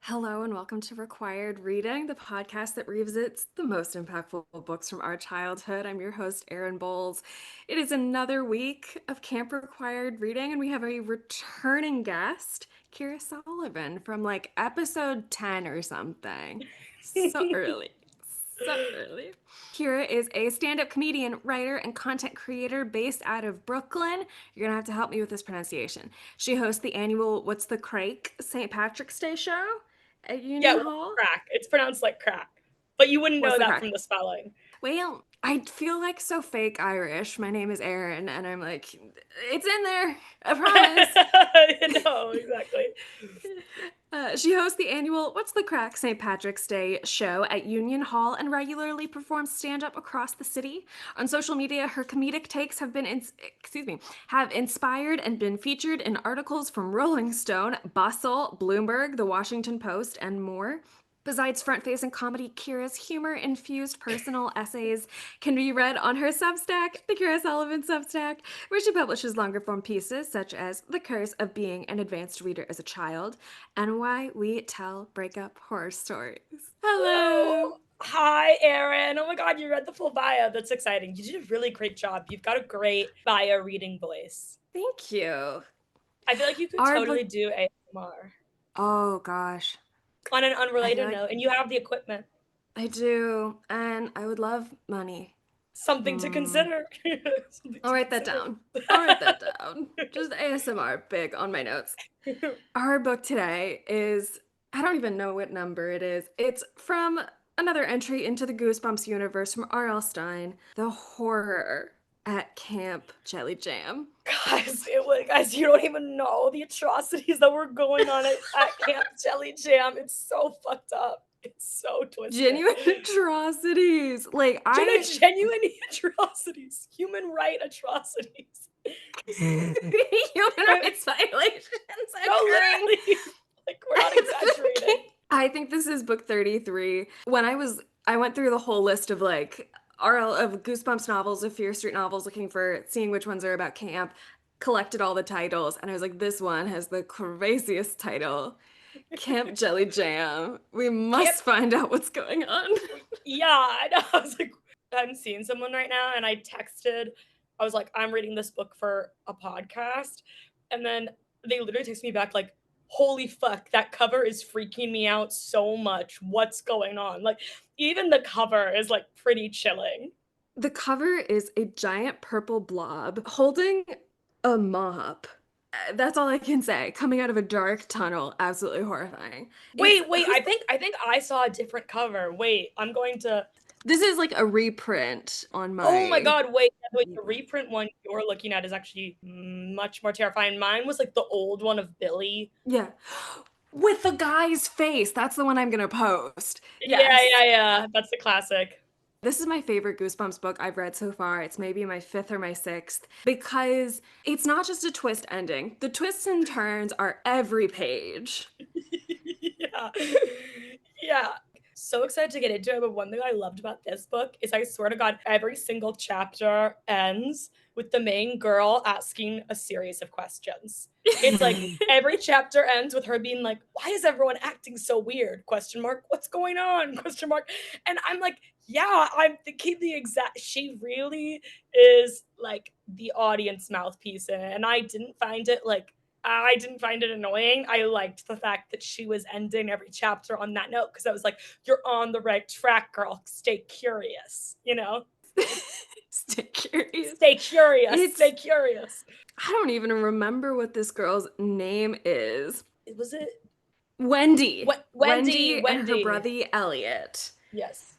Hello and welcome to Required Reading, the podcast that revisits the most impactful books from our childhood. I'm your host, Erin Bowles. It is another week of Camp Required Reading, and we have a returning guest, Keara Sullivan, from like episode 10 or something. So early. So early. Keara is a stand-up comedian, writer, and content creator based out of Brooklyn. You're gonna have to help me with this pronunciation. She hosts the annual What's the Crake St. Patrick's Day show at Yeah, Union what's Hall. crack? It's pronounced like crack. But you wouldn't What's know the that crack? from the spelling. Well, I feel like so fake Irish. My name is Erin, and I'm like, it's in there. I promise. No, exactly. She hosts the annual What's the Crack St. Patrick's Day show at Union Hall and regularly performs stand-up across the city. On social media, her comedic takes have been have inspired and been featured in articles from Rolling Stone, Bustle, Bloomberg, The Washington Post, and more. Besides front-facing comedy, Keara's humor-infused personal essays can be read on her Substack, the Keara Sullivan Substack, where she publishes longer-form pieces such as The Curse of Being an Advanced Reader as a Child and Why We Tell Breakup Horror Stories. Hello! Oh, hi, Erin. Oh my God, you read the full bio. That's exciting. You did a really great job. You've got a great bio reading voice. Thank you. I feel like you could Our book. totally do ASMR. Oh gosh. On an I feel unrelated like note, and you have the equipment. I do, and I would love money. Something to consider. Something I'll to write that consider. down. I'll write that down. Just ASMR big on my notes. Our book today is, I don't even know what number it is. It's from another entry into the Goosebumps universe from RL Stine, The Horror at Camp Jellyjam. Guys, you don't even know the atrocities that were going on at Camp Jellyjam. It's so fucked up. It's so twisted. Genuine atrocities. Like, Genuine atrocities. Human right atrocities. human rights violations No, occurring. literally. Like, we're not exaggerating. I think this is book 33. I went through the whole list of like RL of Goosebumps novels, of Fear Street novels, seeing which ones are about camp, collected all the titles, and I was like, this one has the craziest title. Camp Jellyjam. We must find out what's going on. Yeah, I know. I was like, I'm seeing someone right now, and I was like, I'm reading this book for a podcast. And then they literally text me back, like, holy fuck, that cover is freaking me out so much. What's going on? Like, even the cover is like pretty chilling. The cover is a giant purple blob holding a mop. That's all I can say. Coming out of a dark tunnel, absolutely horrifying. Wait, I think I saw a different cover. Wait, I'm going to This is like a reprint on Oh my my. God, wait, the reprint one you're looking at is actually much more terrifying. Mine was like the old one of Billy. Yeah. With the guy's face. That's the one I'm gonna post. Yeah, Yes. yeah, yeah. That's the classic. This is my favorite Goosebumps book I've read so far. It's maybe my fifth or my sixth because it's not just a twist ending. The twists and turns are every page. Yeah. Yeah. So excited to get into it, but one thing I loved about this book is I swear to God, every single chapter ends with the main girl asking a series of questions. It's like every chapter ends with her being like, why is everyone acting so weird? Question mark. What's going on? Question mark. And I'm like, yeah, I'm thinking the exact she really is like the audience mouthpiece in it. And I didn't find it annoying. I liked the fact that she was ending every chapter on that note because I was like, you're on the right track, girl. Stay curious, you know? Stay curious. Stay curious. It's Stay curious. I don't even remember what this girl's name is. Was it Wendy. Wendy? And her Wendy. brother Elliot. Yes.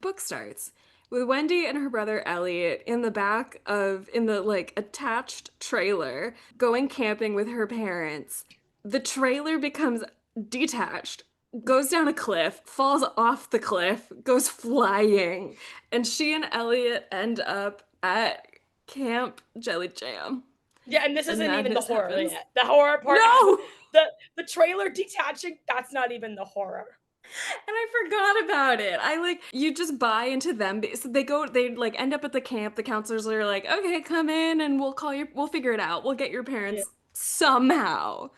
Book starts with Wendy and her brother Elliot in the like attached trailer going camping with her parents. The trailer becomes detached, goes down a cliff, falls off the cliff, goes flying, and she and Elliot end up at Camp Jellyjam. Yeah, and this And isn't even the madness horror happens. yet. The horror part, No! the trailer detaching, that's not even the horror. And I forgot about it. I like you just buy into them. So they like end up at the camp. The counselors are like, okay, come in and we'll figure it out. We'll get your Yeah. parents somehow.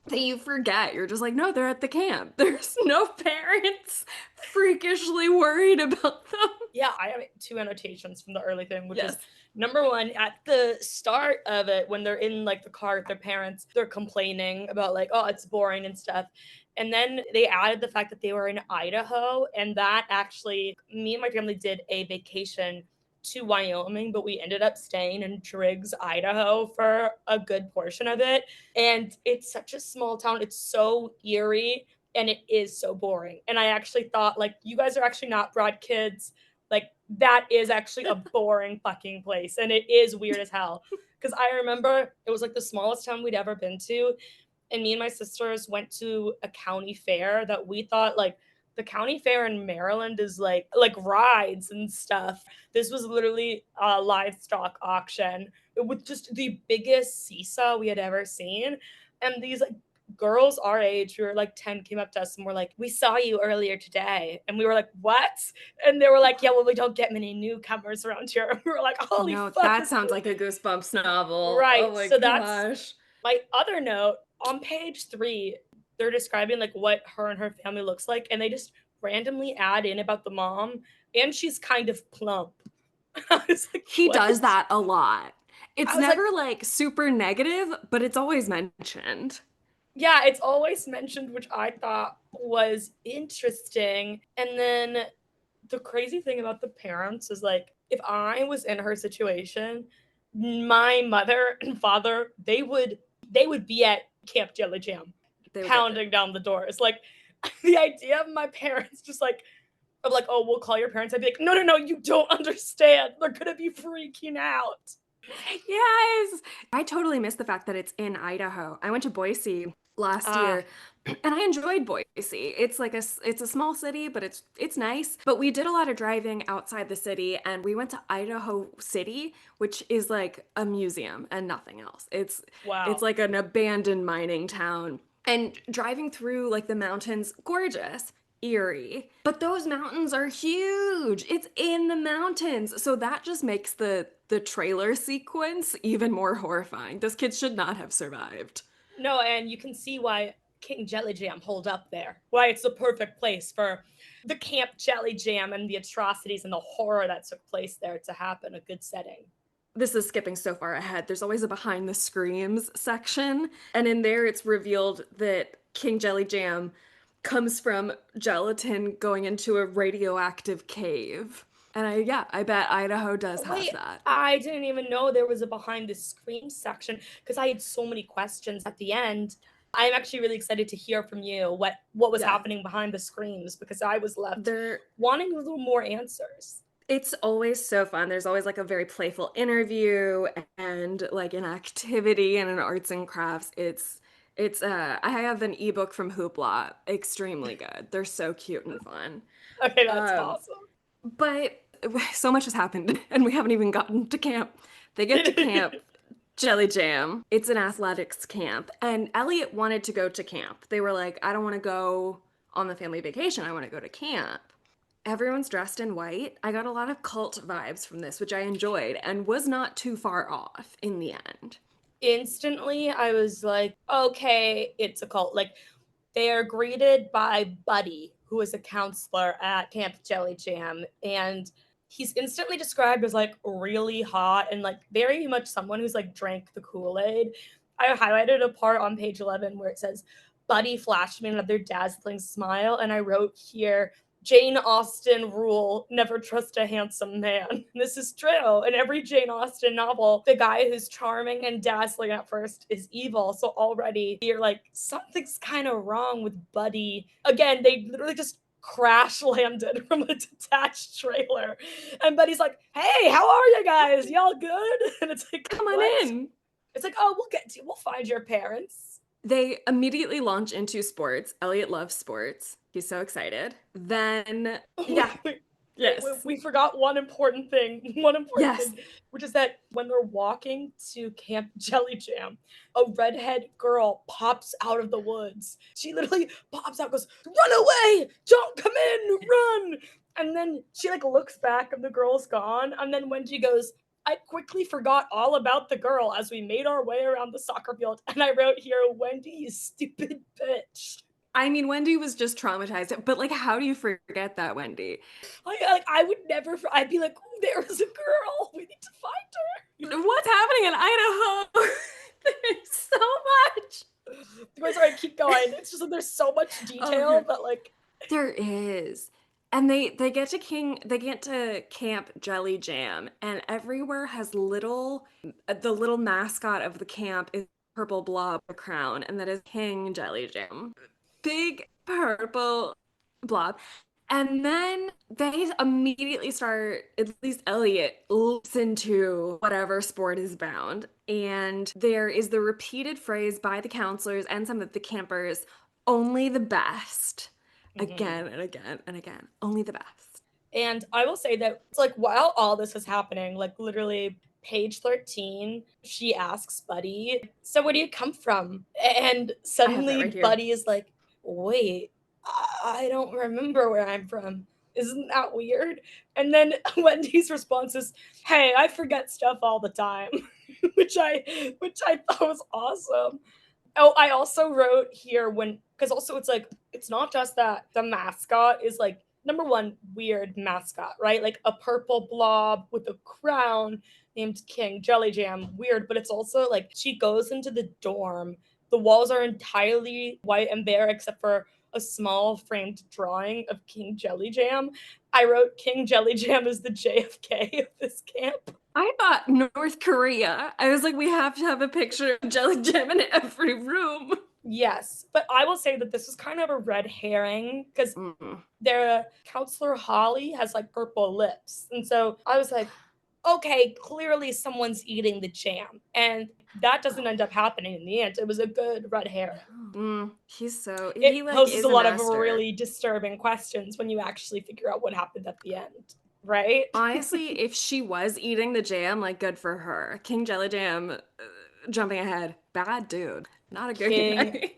that you forget. You're just like, no, they're at the camp. There's no parents freakishly worried about them. Yeah, I have two annotations from the early thing, which is Yes. number one, at the start of it, when they're in like the car with their parents, they're complaining about like, oh, it's boring and stuff. And then they added the fact that they were in Idaho, and that actually, me and my family did a vacation to Wyoming, but we ended up staying in Driggs, Idaho for a good portion of it. And it's such a small town. It's so eerie and it is so boring. And I actually thought, like, you guys are actually not broad kids, like, that is actually a boring fucking place, and it is weird as hell. Because I remember it was like the smallest town we'd ever been to, and me and my sisters went to a county fair that we thought like the county fair in Maryland is like rides and stuff. This was literally a livestock auction with just the biggest seesaw we had ever seen. And these like girls our age who were like 10 came up to us and were like, we saw you earlier today. And we were like, what? And they were like, yeah, well, we don't get many newcomers around here. And we were like, holy No, fuck, that this sounds is like a Goosebumps novel. Oh right. my So that's gosh. my other note. On page 3, they're describing like what her and her family looks like, and they just randomly add in about the mom, and she's kind of plump. I was like, He what? does that a lot. It's I was like, never like super negative, but it's always mentioned. yeah, it's always mentioned, which I thought was interesting. And then the crazy thing about the parents is like, if I was in her situation, my mother and father, they would be at Camp Jellyjam, They would get there. pounding down the doors. Like the idea of my parents just like of like, oh, we'll call your parents. I'd be like, no, no, no, you don't understand. They're gonna be freaking out. Yes. I totally miss the fact that it's in Idaho. I went to Boise last Ah, year and I enjoyed Boise. It's like it's a small city, but it's nice. But we did a lot of driving outside the city and we went to Idaho City, which is like a museum and nothing else. It's wow. like an abandoned mining town. And driving through like the mountains, gorgeous. Eerie. But those mountains are huge. It's in the mountains. So that just makes the trailer sequence even more horrifying. Those kids should not have survived. No, and you can see why King Jellyjam hold up there. Why it's the perfect place for the Camp Jellyjam and the atrocities and the horror that took place there to happen. A good setting. This is skipping so far ahead. There's always a behind the screams section, and in there it's revealed that King Jelly Jam comes from gelatin going into a radioactive cave. And I bet Idaho does have Wait, that. I didn't even know there was a behind the screen section because I had so many questions at the end. I'm actually really excited to hear from you what was Yeah. happening behind the screens because I was left There wanting a little more answers. It's always so fun. There's always like a very playful interview and like an activity and an arts and crafts. It's I have an ebook from Hoopla, extremely good. They're so cute and fun. Okay, that's Um, awesome. but so much has happened and we haven't even gotten to camp. They get to camp Jelly Jam. It's an athletics camp and Elliot wanted to go to camp. They were like, I don't want to go on the family vacation. I want to go to camp. Everyone's dressed in white. I got a lot of cult vibes from this, which I enjoyed and was not too far off in the end. Instantly, I was like, okay, it's a cult. Like, they are greeted by Buddy, who is a counselor at Camp Jellyjam, and he's instantly described as like really hot and like very much someone who's like drank the Kool-Aid. I highlighted a part on page 11 where it says, Buddy flashed me another dazzling smile, and I wrote here, Jane Austen rule, never trust a handsome man. This is true. In every Jane Austen novel, the guy who's charming and dazzling at first is evil. So already you're like, something's kind of wrong with Buddy. Again, they literally just crash landed from a detached trailer. And Buddy's like, hey, how are you guys? Y'all good? And it's like, Come on what? in. It's like, oh, we'll get to you. We'll find your parents. They immediately launch into sports. Elliot loves sports. He's so excited. Then, yeah, yes, We forgot one important thing. One important yes. thing, which is that when they're walking to Camp Jellyjam, a redhead girl pops out of the woods. She literally pops out, goes, "Run away! Don't come in! Run!" And then she like looks back, and the girl's gone. And then Wendy goes, I quickly forgot all about the girl as we made our way around the soccer field, and I wrote here, Wendy, you stupid bitch. I mean, Wendy was just traumatized, but like, how do you forget that, Wendy? I would never, I'd be like, oh, there is a girl. We need to find her. What's happening in Idaho? There's so much. Sorry, keep going. It's just that there's so much Okay. detail that like There is. And they get to Camp Jellyjam, and everywhere has the little mascot of the camp is purple blob with a crown, and that is King Jellyjam. Big purple blob. And then they immediately start, at least Elliot, listen to whatever sport is bound. And there is the repeated phrase by the counselors and some of the campers, only the best. mhm. Again and again and again. Only the best. And I will say that it's like while all this is happening, like literally page 13, she asks Buddy, so where do you come from? And I have that suddenly right here. Buddy is like, wait, I don't remember where I'm from. Isn't that weird? And then Wendy's response is, hey, I forget stuff all the time, which I thought was awesome. Oh, I also wrote here when, because also it's like, it's not just that the mascot is like, number one, weird mascot, right? Like a purple blob with a crown named King Jellyjam, weird, but it's also like she goes into the dorm. The walls are entirely white and bare except for a small framed drawing of King Jellyjam. I wrote King Jellyjam is the JFK of this camp. I thought North Korea. I was like, we have to have a picture of Jelly Jam in every room. Yes, but I will say that this was kind of a red herring because Mm. their counselor Holly has like purple lips. And so I was like, okay, clearly someone's eating the jam. And that doesn't end up happening in the end. It was a good red herring. He It like poses is a a lot of master. really disturbing questions when you actually figure out what happened at the end, right? Honestly, if she was eating the jam, like good for her. King Jelly Jam, jumping ahead, bad dude, not a good King guy.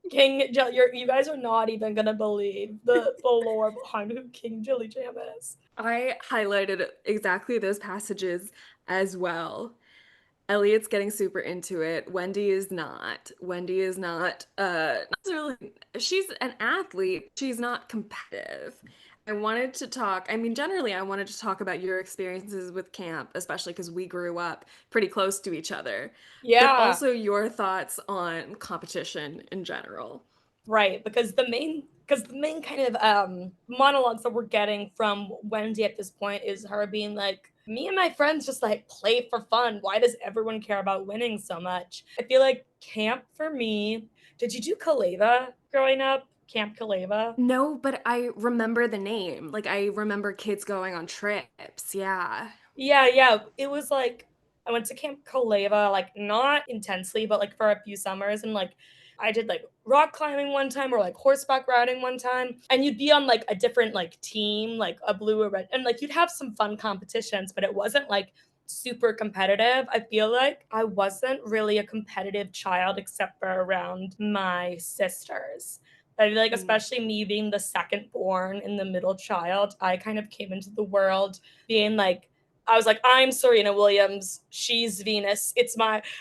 You guys are not even gonna believe the lore behind who King Jellyjam is. I highlighted exactly those passages as well. Elliot's getting super into it. Wendy is not. Wendy is not necessarily, she's an athlete. She's not competitive. I wanted to talk, I mean, generally, I wanted to talk about your experiences with camp, especially because we grew up pretty close to each other, but Yeah, also your thoughts on competition in general. right, because the main kind of monologues that we're getting from Wendy at this point is her being like, me and my friends just like play for fun. Why does everyone care about winning so much? I feel like camp for me. Did you do Kaleva growing up? Camp Kaleva? No, but I remember the name. Like, I remember kids going on trips. Yeah. Yeah, yeah. It was like I went to Camp Kaleva, like not intensely, but like for a few summers, and like I did like rock climbing one time or like horseback riding one time. And you'd be on like a different like team, like a blue or red, and like you'd have some fun competitions, but it wasn't like super competitive. I feel like I wasn't really a competitive child except for around my sisters. I feel like, Mm. especially me being the second born and the middle child, I kind of came into the world being like, I was like, I'm Serena Williams. She's Venus.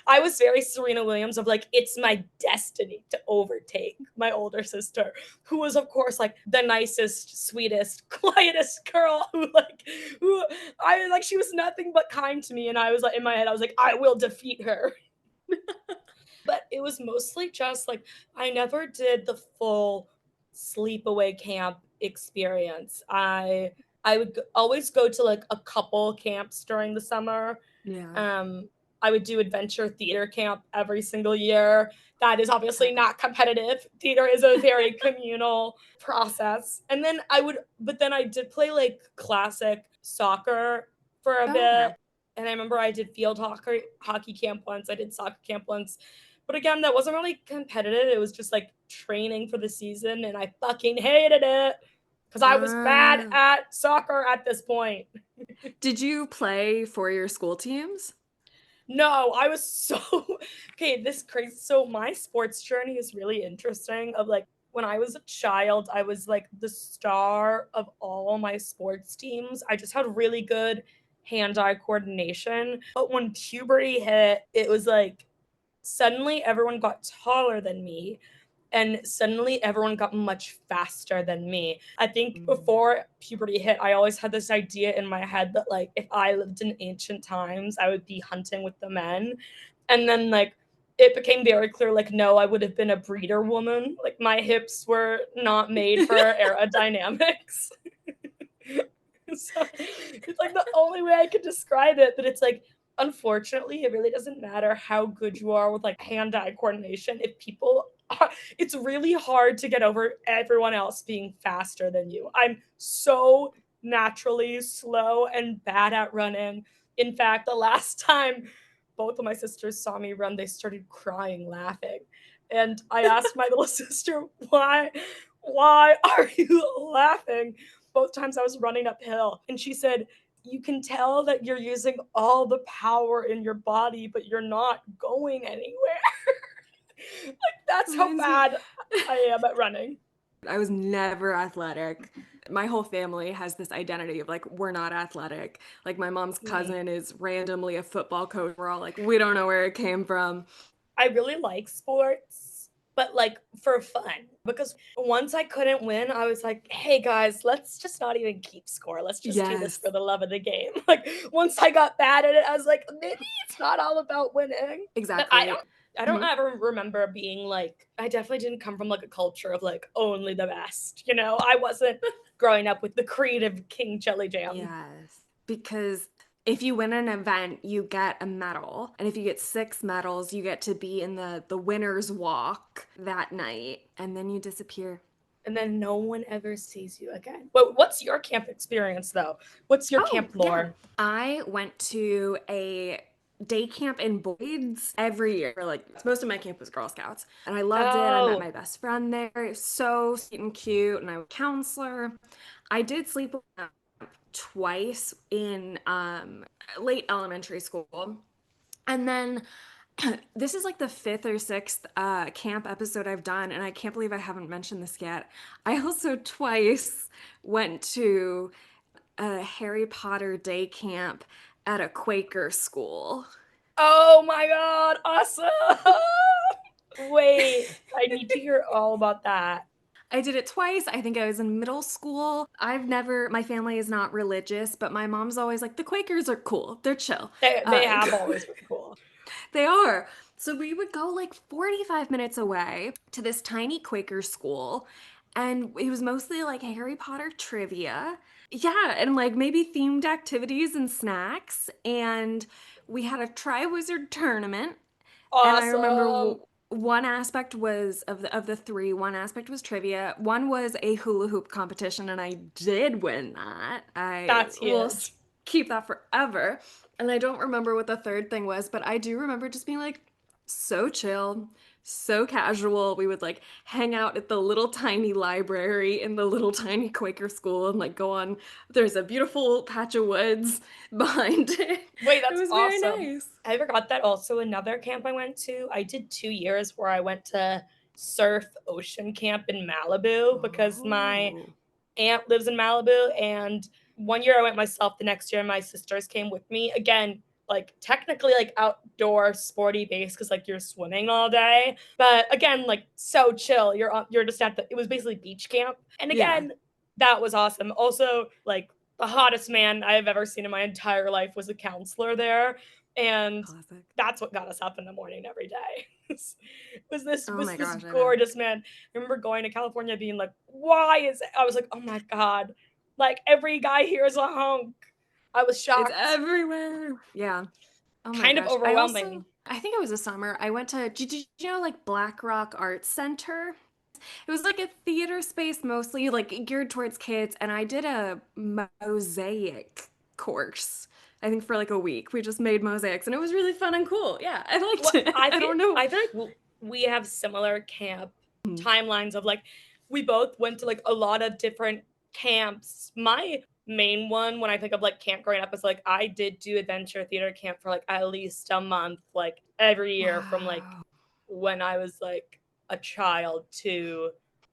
I was very Serena Williams of like, it's my destiny to overtake my older sister, who was, of course, like the nicest, sweetest, quietest girl who I like, she was nothing but kind to me. And I was like, in my head, I was like, I will defeat her. But it was mostly just like, I never did the full sleepaway camp experience. I would always go to like a couple camps during the summer. Yeah. Um, I would do adventure theater camp every single year. That is obviously not competitive. Theater is a very communal process. But then I did play like classic soccer for a Okay. bit. And I remember I did hockey camp once. I did soccer camp once. But again, that wasn't really competitive. It was just like training for the season. And I fucking hated it because I was bad Uh, at soccer at this point. did you play for your school teams? No, I was so okay. This crazy. So my sports journey is really interesting. Of like when I was a child, I was like the star of all my sports teams. I just had really good hand-eye coordination. But when puberty hit, it was like suddenly everyone got taller than me and suddenly everyone got much faster than me. I think Mm. before puberty hit, I always had this idea in my head that like if I lived in ancient times, I would be hunting with the men. And then like it became very clear like no, I would have been a breeder woman. Like my hips were not made for aerodynamics. So it's like the only way I could describe it, but it's like unfortunately it really doesn't matter how good you are with like hand-eye coordination if people are, it's really hard to get over everyone else being faster than you. I'm so naturally slow and bad at running. In fact, the last time both of my sisters saw me run, they started crying laughing. And I asked my little sister, why are you laughing? Both times I was running uphill. And she said, you can tell that you're using all the power in your body, but you're not going anywhere. Like, that's how Reminds me. bad I am at running. I was never athletic. My whole family has this identity of like, we're not athletic. Like, my mom's Mm. cousin is randomly a football coach. We're all like, we don't know where it came from. I really like sports, but like for fun. Because once I couldn't win, I was like, hey guys, let's just not even keep score. Let's just do this Yes, for the love of the game. Like once I got bad at it, I was like, maybe it's not all about winning. But exactly. I don't Mhm. ever remember being like I definitely didn't come from like a culture of like only the best. You know, I wasn't growing up with the creative King Jellyjam. Yes. Because if you win an event, you get a medal. And if you get 6 medals, you get to be in the winner's walk that night. And then you disappear. And then no one ever sees you again. But what's your camp experience though? What's your Oh, camp yeah. lore? I went to a day camp in Boyd's every year. Like most of my camp was Girl Scouts, and I loved it. I met Oh, my best friend there. It was so sweet and cute, and I was a counselor. I did sleep with them twice in late elementary school, and then this is like the fifth or sixth camp episode I've done, and I can't believe I haven't mentioned this yet. I also twice went to a Harry Potter day camp at a Quaker school. oh my God, awesome. Wait, I need to hear all about that. I did it twice. I think I was in middle school. My family is not religious, but my mom's always like, the Quakers are cool. They're chill. They have always been cool. They are. So we would go like 45 minutes away to this tiny Quaker school, and it was mostly like Harry Potter trivia. Yeah, and like maybe themed activities and snacks. And we had a Triwizard tournament. And I remember Awesome. one aspect was of the three, one aspect was trivia. One was a hula hoop competition, and I did win that. I That's will huge. keep that forever. And I don't remember what the third thing was, but I do remember just being like so chill, so casual. We would like hang out at the little tiny library in the little tiny Quaker school and like go on. There's a beautiful patch of woods behind it. Wait, It that's was very awesome. nice. I forgot that also another camp I went to. I did 2 years where I went to surf ocean camp in Malibu because my Oh. aunt lives in Malibu. And one year I went myself, the next year my sisters came with me. Again, like technically like outdoor sporty base because like you're swimming all day. But again, like so chill. You're just at the it was basically beach camp. And Yeah. again, that was awesome. Also, like the hottest man I have ever seen in my entire life was a counselor there. And Classic. that's what got us up in the morning every day. was this Oh was my this gosh, I bet. gorgeous man. I remember going to California being like, why is it? I was like, oh my God. Like every guy here is a hunk. I was It's shocked. everywhere. Yeah. Oh my Kind of gosh. overwhelming. I think it was a summer. I went to, did you know like Black Rock Arts Center? It was like a theater space mostly like geared towards kids. And I did a mosaic course, I think for like a week. We just made mosaics and it was really fun and cool. Yeah, I liked What it. I don't know. I feel like we have similar camp timelines of like we both went to like a lot of different camps. My main one when I think of like camp growing up is like I did do adventure theater camp for like at least a month, like every year from like Wow. when I was like a child to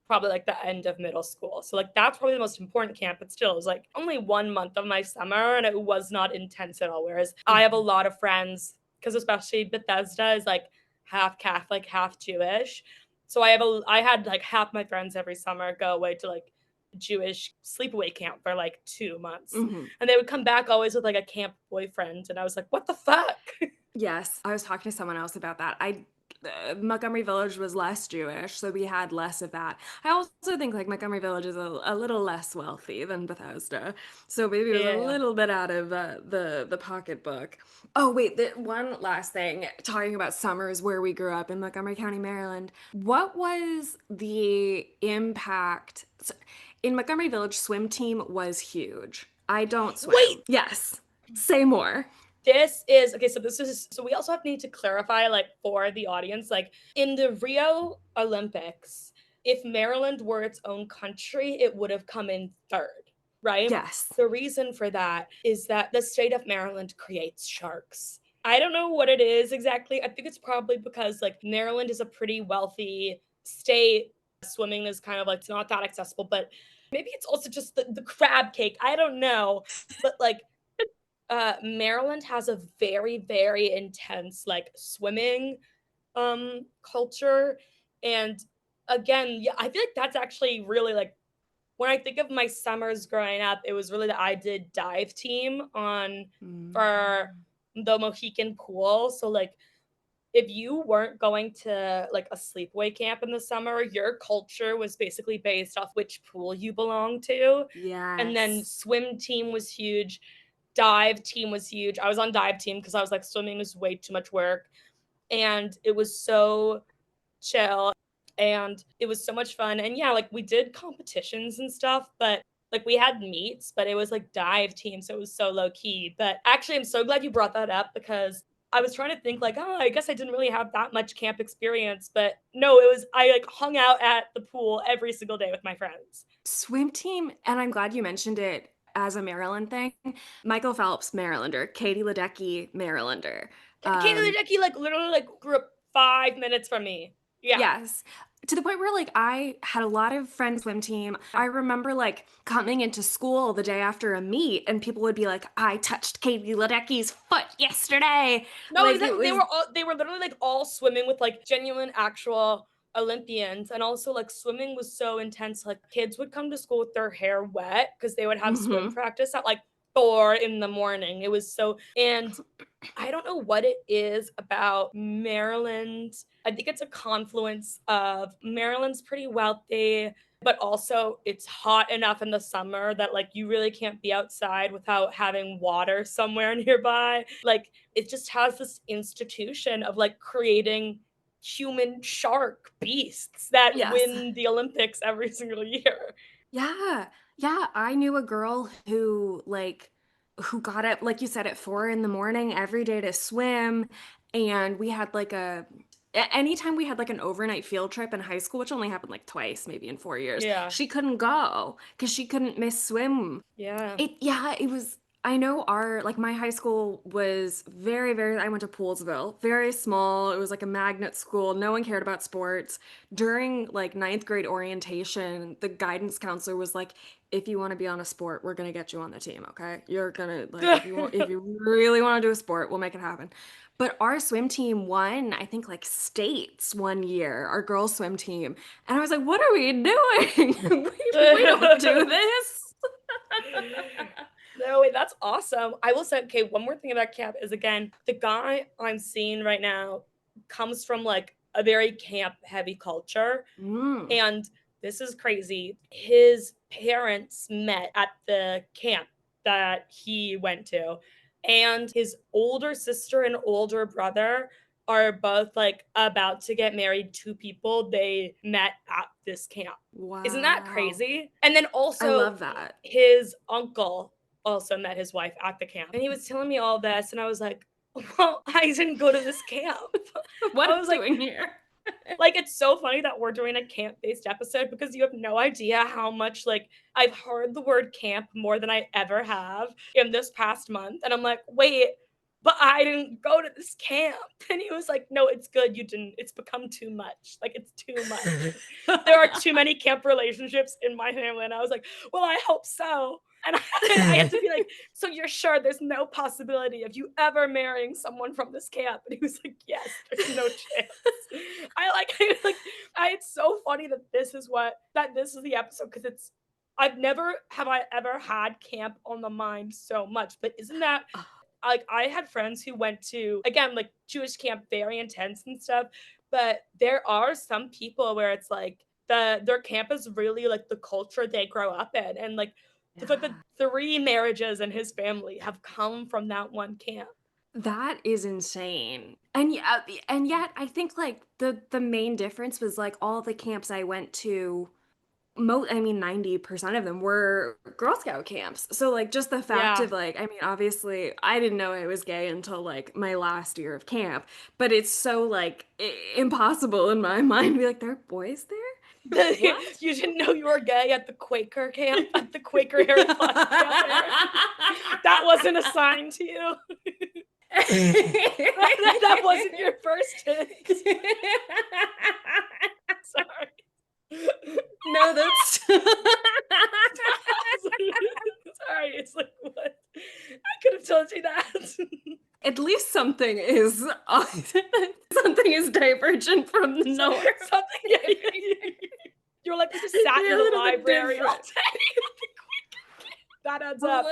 probably like the end of middle school. So like that's probably the most important camp, but still it was like only 1 month of my summer and it was not intense at all. Whereas I have a Mhm. lot of friends, because especially Bethesda is like half Catholic, half Jewish. So I had like half my friends every summer go away to like Jewish sleepaway camp for like 2 months. Mhm. And they would come back always with like a camp boyfriend. And I was like, what the fuck? Yes, I was talking to someone else about that. Montgomery Village was less Jewish, so we had less of that. I also think like Montgomery Village is a little less wealthy than Bethesda, so maybe it was a Yeah. little bit out of the pocketbook. Oh wait, one last thing. Talking about summers where we grew up in Montgomery County, Maryland. What was the impact? In Montgomery Village, swim team was huge. I don't swim. Wait, Yes, say more. this is okay. So this is so we also have need to clarify, like for the audience, like in the Rio Olympics, if Maryland were its own country, it would have come in third, right? Yes. The reason for that is that the state of Maryland creates sharks. I don't know what it is exactly. I think it's probably because like Maryland is a pretty wealthy state. Swimming is kind of like it's not that accessible, but maybe it's also just the crab cake. I don't know. But like Maryland has a very, very intense like swimming culture. And again, yeah, I feel like that's actually really like when I think of my summers growing up, it was really that I did dive team on for Mm. the Mohican pool. So like if you weren't going to like a sleepaway camp in the summer, your culture was basically based off which pool you belong to. And then Yes. swim team was huge, dive team was huge. I was on dive team because I was like swimming was way too much work and it was so chill and it was so much fun. And yeah, like we did competitions and stuff, but like we had meets, but it was like dive team, so it was so low key. But actually, I'm so glad you brought that up because I was trying to think like, oh, I guess I didn't really have that much camp experience, but no, it was I like hung out at the pool every single day with my friends. Swim team, and I'm glad you mentioned it as a Maryland thing. Michael Phelps, Marylander. Katie Ledecky, Marylander. Yeah, Kayla Um, Ledecky like literally like grew up 5 minutes from me. Yeah. yes. To the point where like I had a lot of friends swim team. I remember like coming into school the day after a meet and people would be like, I touched Katie Ledecky's foot yesterday. No, Like it exactly. was They were literally like all swimming with like genuine actual Olympians. And also like swimming was so intense. Like kids would come to school with their hair wet because they would have swim mhm. practice at like 4 in the morning. It was so and I don't know what it is about Maryland. I think it's a confluence of Maryland's pretty wealthy, but also it's hot enough in the summer that like you really can't be outside without having water somewhere nearby. Like it just has this institution of like creating human shark beasts that Yes. win the Olympics every single year. Yeah. Yeah, I knew a girl who got up, like you said, at 4 in the morning every day to swim. And we had like anytime we had like an overnight field trip in high school, which only happened like twice, maybe in 4 years, Yeah. she couldn't go because she couldn't miss swim. Yeah. Yeah, it was. I know like my high school was very, I went to Poolsville, very small. It was like a magnet school. No one cared about sports. During like ninth grade orientation, the guidance counselor was like, if you want to be on a sport, we're gonna get you on the team, okay? You're gonna like if you really want to do a sport, we'll make it happen. But our swim team won, I think like states one year, our girls swim team. And I was like, what are we doing? We don't do this. No, wait, that's awesome. I will say, okay, one more thing about camp is again, the guy I'm seeing right now comes from like a very camp heavy culture. Mm. And this is crazy. His parents met at the camp that he went to, and his older sister and older brother are both like about to get married to people they met at this camp. Isn't that Wow. crazy? And then I also love that. his uncle also met his wife at the camp. And he was telling me all this and I was like, "Well, I didn't go to this camp." What I am was I doing here? like it's so funny that we're doing a camp-based episode because you have no idea how much like I've heard the word camp more than I ever have in this past month. And I'm like, wait, but I didn't go to this camp. And he was like, no, it's good you didn't. It's become too much. Like, it's too much. There are too many camp relationships in my family. And I was like, well, I hope so. And I had to be like, so you're sure there's no possibility of you ever marrying someone from this camp? And he was like, yes, there's no chance. It's so funny that this is the episode because I've never have I ever had camp on the mind so much. But isn't that like I had friends who went to again like Jewish camp, very intense and stuff. But there are some people where it's like their camp is really like the culture they grow up in, and like the fact that Yeah. 3 marriages in his family have come from that one camp. That is insane. And yeah, and yet I think like the main difference was like all the camps I went to, 90% of them were Girl Scout camps. So like just the fact Yeah. of like, obviously I didn't know I was gay until like my last year of camp, but it's so like impossible in my mind to be like, there are boys there? What? You didn't know you were gay at the Quaker camp, at the Quaker Harry Potter camp, Erin? That wasn't a sign to you? That wasn't your first hint? Sorry. No, that's Sorry, it's like, what? I could have told you that. at least something is something is divergent from the norm. Something, yeah. You're like, we just sat in the library all day. That adds up.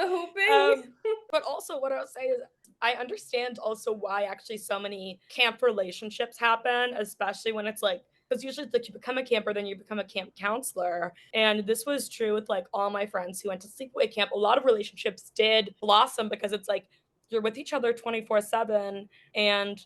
But also, what I'll say is, I understand also why actually so many camp relationships happen, especially when it's like, because usually it's like you become a camper, then you become a camp counselor. And this was true with like all my friends who went to sleepaway camp. A lot of relationships did blossom because it's like you're with each other 24/7. And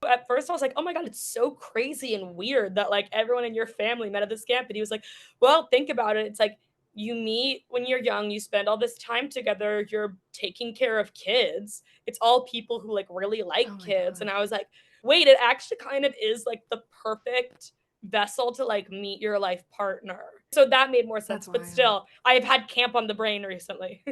at first I was like, oh my God, it's so crazy and weird that like everyone in your family met at this camp. And he was like, well, think about it. It's like you meet when you're young, you spend all this time together, you're taking care of kids. It's all people who like really like Oh my kids. And God. I was like, wait, it actually kind of is like the perfect vessel to like meet your life partner. So that made more sense. That's But wild. still, I've had camp on the brain recently.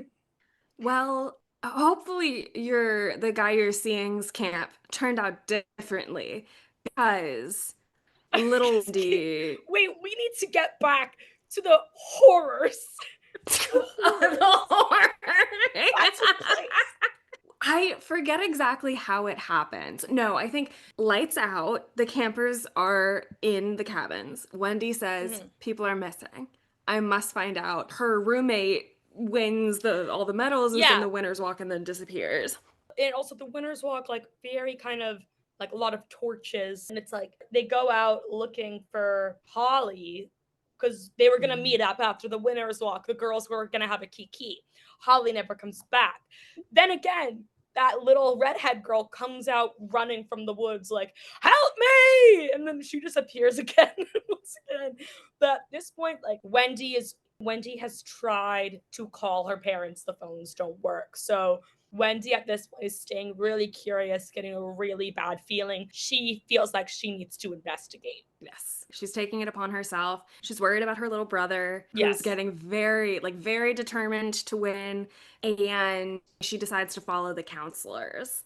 Well, hopefully the guy you're seeing's camp turned out differently because little Just kidding. Wendy. Wait, we need to get back to the horrors. The horrors. That's a place. I forget exactly how it happened. No, I think lights out, the campers are in the cabins. Wendy says Mhm. people are missing. I must find out. Her roommate wins all the medals, is in Yeah. the winner's walk, and then disappears. And also the winners walk like very kind of like a lot of torches, and it's like they go out looking for Holly because they were going to Mhm. meet up after the winners walk. The girls were going to have a kiki. Holly never comes back. Then again, that little redhead girl comes out running from the woods like, help me, and then she disappears again. Once again, but at this point like Wendy has tried to call her parents, the phones don't work. So Wendy at this point is staying really curious, getting a really bad feeling. She feels like she needs to investigate. Yes. She's taking it upon herself. She's worried about her little brother, who's Yes. getting very determined to win. And she decides to follow the counselors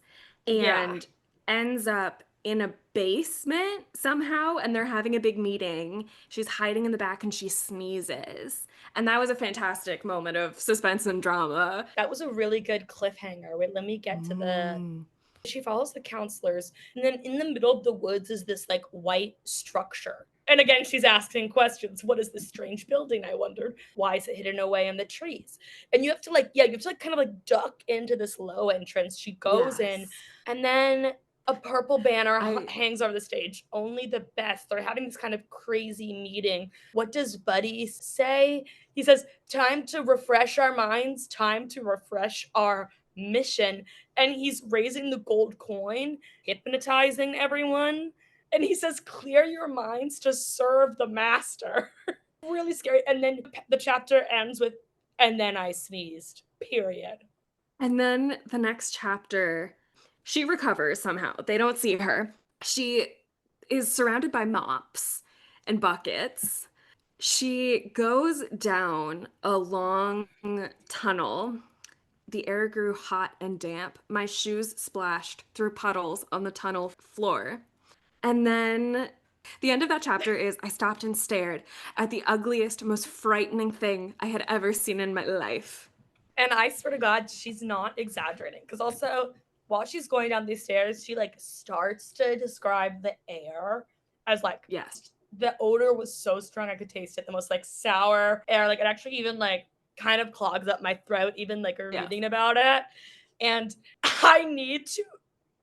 Yeah. and ends up in a basement somehow. And they're having a big meeting. She's hiding in the back and she sneezes. And that was a fantastic moment of suspense and drama. That was a really good cliffhanger. Wait, let me get to the Mm. she follows the counselors, and then in the middle of the woods is this like white structure. And again, she's asking questions. What is this strange building? I wondered. Why is it hidden away in the trees? And you have to like, yeah, you have to like kind of like duck into this low entrance. She goes in, Yes. and then a purple banner I hangs over the stage. Only the best. They're having this kind of crazy meeting. What does Buddy say? He says, time to refresh our minds, time to refresh our mission. And he's raising the gold coin, hypnotizing everyone. And he says, clear your minds to serve the master. Really scary. And then the chapter ends with, and then I sneezed, period. And then the next chapter, she recovers somehow. They don't see her. She is surrounded by mops and buckets. She goes down a long tunnel. the air grew hot and damp. My shoes splashed through puddles on the tunnel floor. And then the end of that chapter is I stopped and stared at the ugliest, most frightening thing I had ever seen in my life. And I swear to God, she's not exaggerating. Because also, while she's going down these stairs, she like starts to describe the air as like Yes. the odor was so strong I could taste it. The most like sour air. Like it actually even like kind of clogs up my throat, even like Yeah. reading about it. And I need to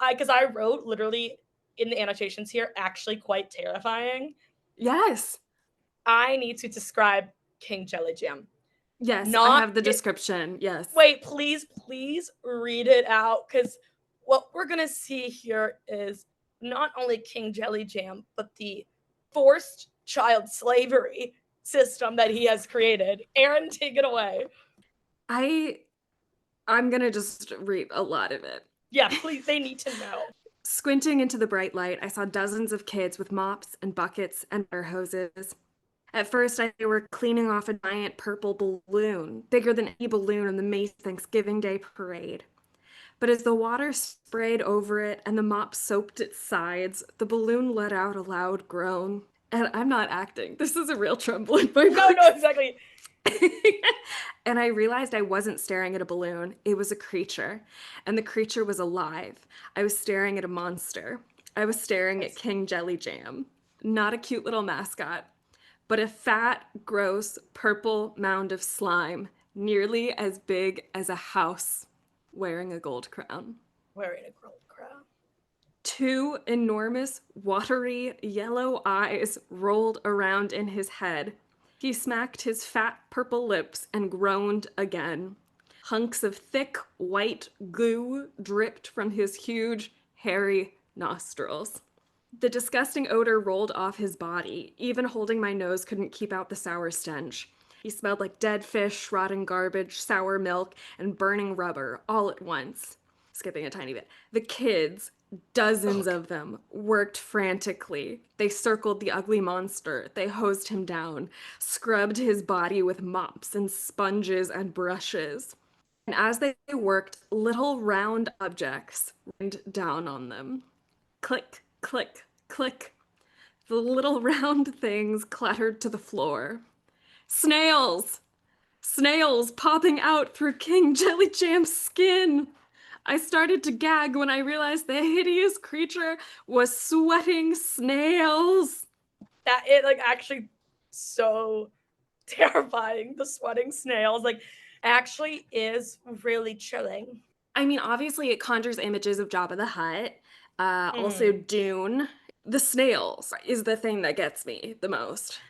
because I wrote literally in the annotations here, actually quite terrifying. Yes. I need to describe King Jellyjam. Yes, I Not have the it, description. Yes. wait, please read it out because what we're gonna see here is not only King Jellyjam, but the forced child slavery system that he has created. Aaron, take it away. I I'm going to just read a lot of it. Yeah, please, they need to know. Squinting into the bright light, I saw dozens of kids with mops and buckets and air hoses. At first, they were cleaning off a giant purple balloon, bigger than any balloon in the Macy's Thanksgiving Day parade. But as the water sprayed over it and the mop soaked its sides, the balloon let out a loud groan. And I'm not acting. This is a real tremble in my No, voice. exactly. And I realized I wasn't staring at a balloon. It was a creature. And the creature was alive. I was staring at a monster. I was staring at King Jellyjam. Not a cute little mascot, but a fat, gross, purple mound of slime, nearly as big as a house, wearing a gold crown. Wearing a gold crown. Two enormous, watery, yellow eyes rolled around in his head. He smacked his fat purple lips and groaned again. Hunks of thick, white goo dripped from his huge, hairy nostrils. The disgusting odor rolled off his body. Even holding my nose couldn't keep out the sour stench. He smelled like dead fish, rotting garbage, sour milk, and burning rubber all at once. Skipping a tiny bit. The kids, dozens of them, worked frantically. They circled the ugly monster. They hosed him down, scrubbed his body with mops and sponges and brushes. And as they worked, little round objects rained down on them. Click, click, click. The little round things clattered to the floor. Snails! Snails popping out through King Jellyjam's skin! I started to gag when I realized the hideous creature was sweating snails. That it like actually so terrifying. The sweating snails like actually is really chilling. I mean, obviously, it conjures images of Jabba the Hutt, also Mm. Dune. The snails is the thing that gets me the most.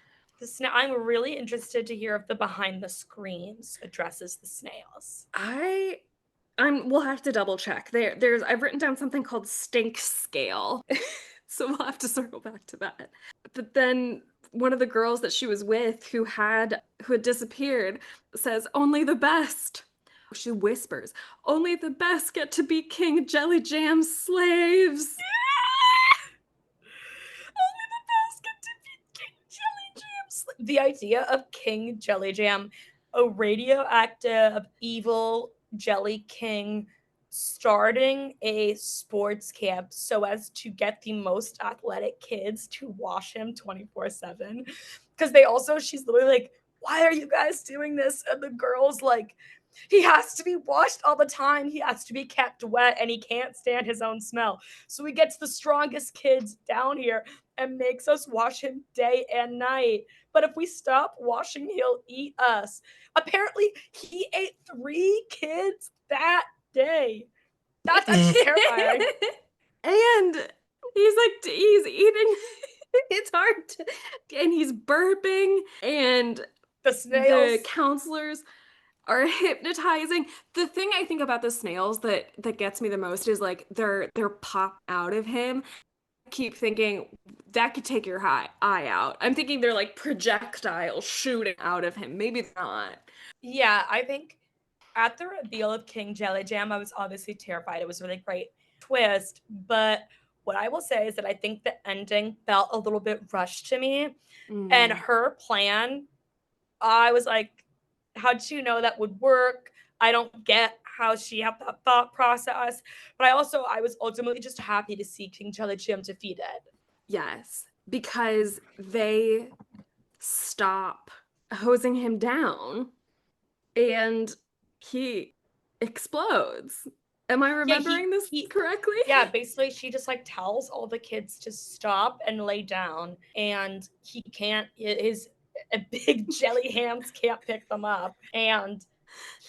I'm really interested to hear if the behind the screens addresses the snails. We'll have to double check. There's I've written down something called stink scale. So we'll have to circle back to that. But then one of the girls that she was with who had disappeared says, "Only the best." She whispers, "Only the best get to be King Jellyjam's slaves." Only the best get to be King Jellyjam. The idea of King Jellyjam, a radioactive, evil jelly king, starting a sports camp so as to get the most athletic kids to wash him 24/7. Because she's literally like, why are you guys doing this? And the girls like, he has to be washed all the time. He has to be kept wet and he can't stand his own smell. So he gets the strongest kids down here and makes us wash him day and night. But if we stop washing, he'll eat us. Apparently, he ate 3 kids that day. That's actually terrifying. And he's eating. It's hard to, and he's burping, and The snails. the counselors are hypnotizing. The thing I think about the snails that gets me the most is like they're pop out of him. I keep thinking that could take your eye out. I'm thinking they're like projectiles shooting out of him. Maybe not. Yeah, I think at the reveal of King Jellyjam, I was obviously terrified. It was a really great twist. But what I will say is that I think the ending felt a little bit rushed to me. And Mm. her plan, I was like, how did you know that would work? I don't get how she had that thought process. But I was ultimately just happy to see King Jellyjam defeated. Yes, because they stop hosing him down and he explodes. Am I Yeah, remembering this he correctly? yeah, basically she just like tells all the kids to stop and lay down, and he can't his big jelly hands can't pick them up, and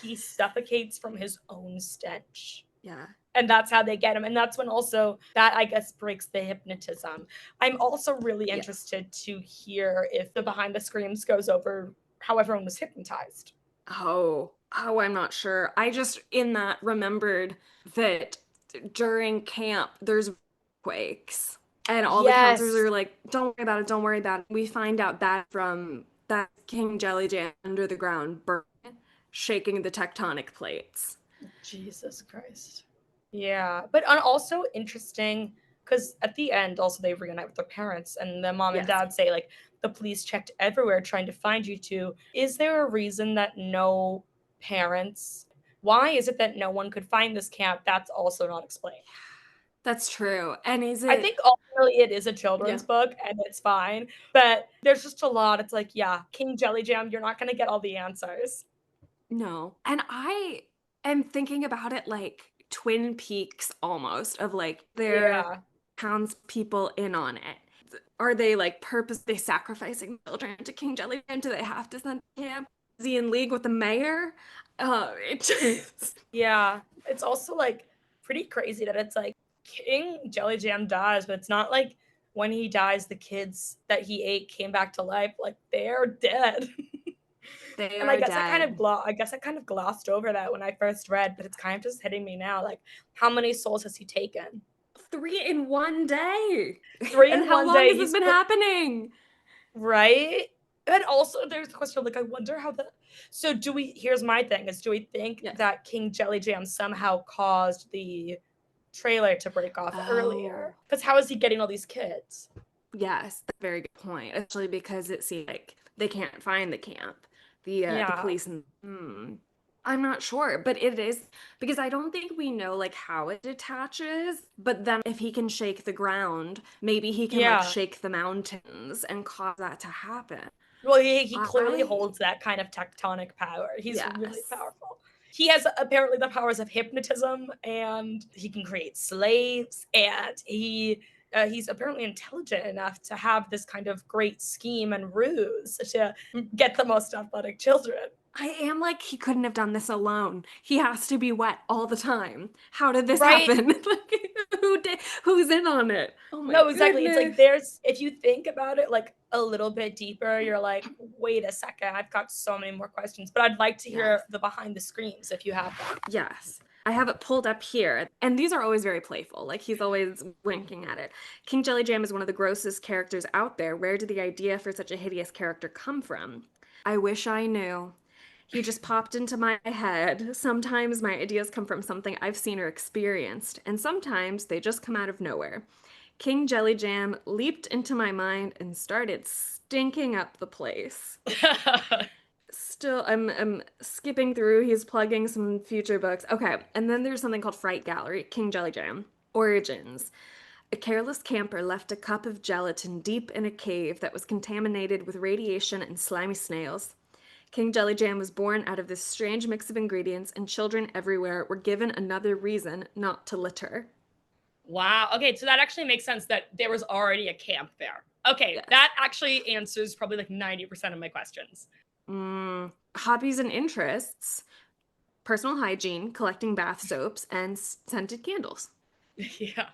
he suffocates from his own stench. Yeah. And that's how they get him. And that's when also that, I guess, breaks the hypnotism. I'm also really Yes. interested to hear if the behind the screams goes over how everyone was hypnotized. I'm not sure. I just in that remembered that during camp there's quakes and all the counselors Yes. are like, don't worry about it, don't worry about it. We find out that from that King Jellyjam under the ground burn, shaking the tectonic plates. Jesus Christ. Yeah. But also interesting because at the end, also they reunite with their parents, and the mom and Yes. dad say, like, the police checked everywhere trying to find you two. Is there a reason that no parents, why is it that no one could find this camp? That's also not explained. That's true. And is I it think ultimately it is a yeah. children's book and it's fine, but there's just a lot. It's like, yeah, King Jellyjam, you're not going to get all the answers. No. And I am thinking about it like Twin Peaks almost of like their Yeah. townspeople in on it. Are they like purposely sacrificing children to King Jellyfish? Do they have to send him? Is he in league with the mayor? It just Yeah. It's also like pretty crazy that it's like King Jellyjam dies, but it's not like when he dies, the kids that he ate came back to life. Like they're dead. they And I are guess dead. I guess I kind of glossed over that when I first read, but it's kind of just hitting me now. Like, how many souls has he taken? Three in one day. Three And in how one long day. has this He's been happening? right. And also, there's the question of like, I wonder how the. So, do we? Here's my thing: is do we think Yes. that King Jellyjam somehow caused the trailer to break off earlier? Oh, Because how is he getting all these kids? yes, that's a very good point. Especially because it seems like they can't find the camp. The Yeah, police and I'm not sure, but it is because I don't think we know like how it detaches, but then if he can shake the ground, maybe he can like yeah. shake the mountains and cause that to happen. Well, he clearly I holds that kind of tectonic power. He's really yes. powerful. He has apparently the powers of hypnotism, and he can create slaves, and he's apparently intelligent enough to have this kind of great scheme and ruse to get the most athletic children. I am like he couldn't have done this alone. He has to be wet all the time. How did this Right? happen? Like who did who's in on it? Oh my No, exactly. It's like goodness. there's if you think about it like a little bit deeper, you're like, wait a second, I've got so many more questions. But I'd like to Yes. hear the behind the screens if you have them. Yes. I have it pulled up here, and these are always very playful. Like he's always winking at it. King Jellyjam is one of the grossest characters out there. Where did the idea for such a hideous character come from? I wish I knew. He just popped into my head. Sometimes my ideas come from something I've seen or experienced, and sometimes they just come out of nowhere. King Jellyjam leaped into my mind and started stinking up the place. Still, I'm skipping through. He's plugging some future books. Okay, and then there's something called Fright Gallery, King Jellyjam. Origins. A careless camper left a cup of gelatin deep in a cave that was contaminated with radiation and slimy snails. King Jellyjam was born out of this strange mix of ingredients, and children everywhere were given another reason not to litter. Wow. Okay, so that actually makes sense that there was already a camp there. Okay, Yes. that actually answers probably like 90% of my questions. Hobbies and interests personal hygiene, collecting bath soaps, and scented candles. Yeah.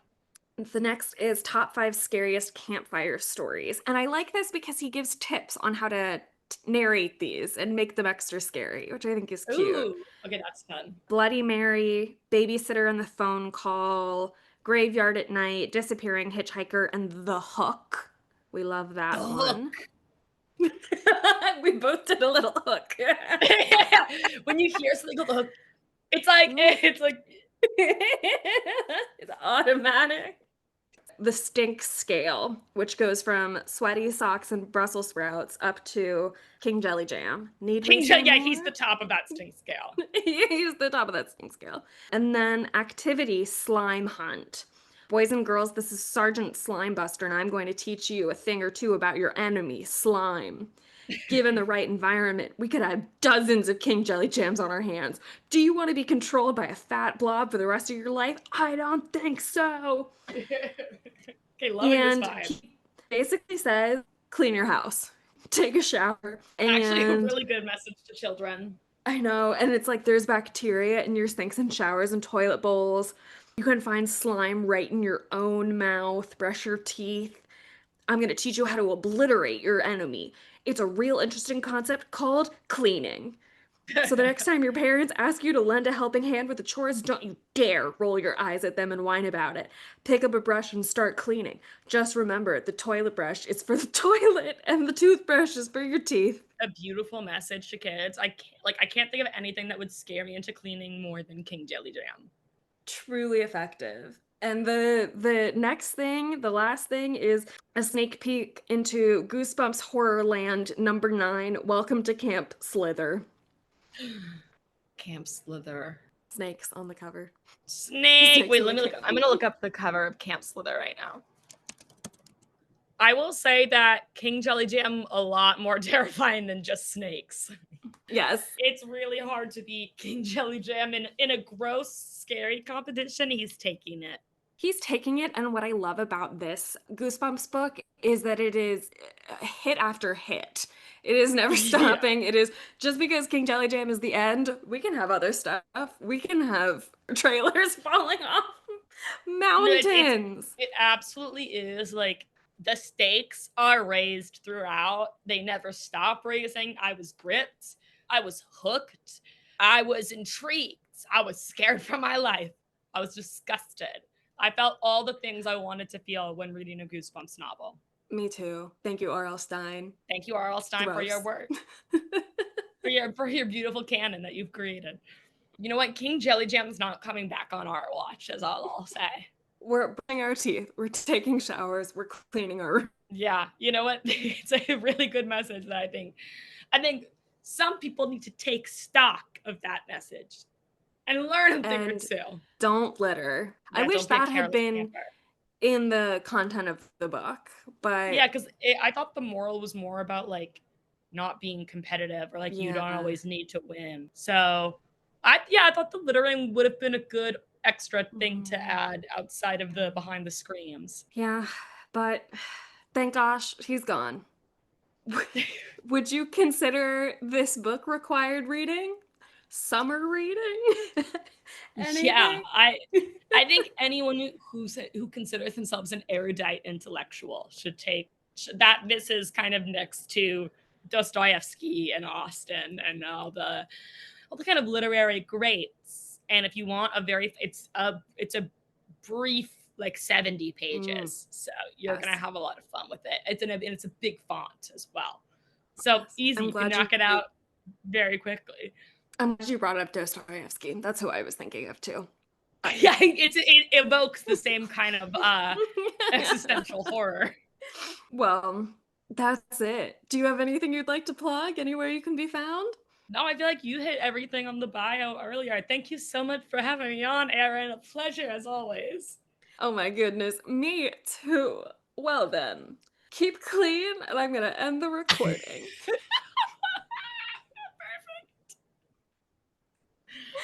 The next is top five scariest campfire stories. And I like this because he gives tips on how to narrate these and make them extra scary, which I think is cute. Ooh. Okay, that's fun. Bloody Mary, babysitter on the phone call, graveyard at night, disappearing hitchhiker, and the hook. We love The that one. hook. We both did a little hook. When you hear something called the hook, it's like Ooh. it's like It's automatic. the stink scale, which goes from sweaty socks and Brussels sprouts up to King Jellyjam. Need me to Yeah, he's the more? top of that stink scale. He's the top of that stink scale. And then activity slime hunt. Boys and girls, this is Sergeant Slimebuster, and I'm going to teach you a thing or two about your enemy, slime. Given the right environment, we could have dozens of King Jelly Jams on our hands. Do you want to be controlled by a fat blob for the rest of your life? I don't think so. Okay, loving this And vibe. he basically says, clean your house, take a shower, Actually, a and really good message to children. I know, and it's like there's bacteria in your sinks and showers and toilet bowls. You can find slime right in your own mouth. Brush your teeth. I'm going to teach you how to obliterate your enemy. It's a real interesting concept called cleaning. So the next time your parents ask you to lend a helping hand with the chores, don't you dare roll your eyes at them and whine about it. Pick up a brush and start cleaning. Just remember, the toilet brush is for the toilet and the toothbrush is for your teeth. A beautiful message to kids. I can't think of anything that would scare me into cleaning more than King Jellyjam. Truly effective. And the next thing, the last thing is a sneak peek into Goosebumps Horrorland #9. Welcome to Camp Slither. Camp Slither. Snakes on the cover. Snake. Snakes Wait, on let the me look. cover. I'm gonna look up the cover of Camp Slither right now. I will say that King Jellyjam a lot more terrifying than just snakes. Yes. It's really hard to beat King Jellyjam in a gross, scary competition. He's taking it. He's taking it, and what I love about this Goosebumps book is that it is hit after hit. It is never Yeah. stopping. It is just because King Jellyjam is the end, we can have other stuff. We can have trailers falling off No, mountains. it absolutely is. Like the stakes are raised throughout. They never stop raising. I was gripped. I was hooked. I was intrigued. I was scared for my life. I was disgusted. I felt all the things I wanted to feel when reading a Goosebumps novel. Me too. Thank you, RL Stine. Thank you, RL Stine, for your Gross. work, for your beautiful canon that you've created. You know what? King Jellyjam is not coming back on our watch, is all I'll say. We're brushing our teeth. We're taking showers. We're cleaning our room. Yeah, you know what? It's a really good message that I think some people need to take stock of that message and learn a thing or And two. don't litter. I Yeah, wish don't be a that had careless been camper. in the content of the book, Yeah, but because I thought the moral was more about like not being competitive or like you don't yeah. always need to win. So I thought the littering would have been a good extra thing to Mm. add outside of the behind the screams. Yeah, but thank gosh he's gone. Would you consider this book required reading? Summer reading? Yeah, Anything? I think anyone who considers themselves an erudite intellectual should take that. This is kind of next to Dostoevsky and Austen and all the kind of literary greats. And if you want a very, it's a brief like 70 Mm, pages, so you're yes. gonna have a lot of fun with it. It's a big font as well, so Yes. easy. I'm You can glad knock it out very quickly. I'm glad you brought up Dostoevsky. That's who I was thinking of too. Yeah, it evokes the same kind of existential horror. Well, that's it. Do you have anything you'd like to plug? Anywhere you can be found? No, I feel like you hit everything on the bio earlier. Thank you so much for having me on, Aaron. A pleasure as always. Oh my goodness, me too. Well then, keep clean, and I'm gonna end the recording.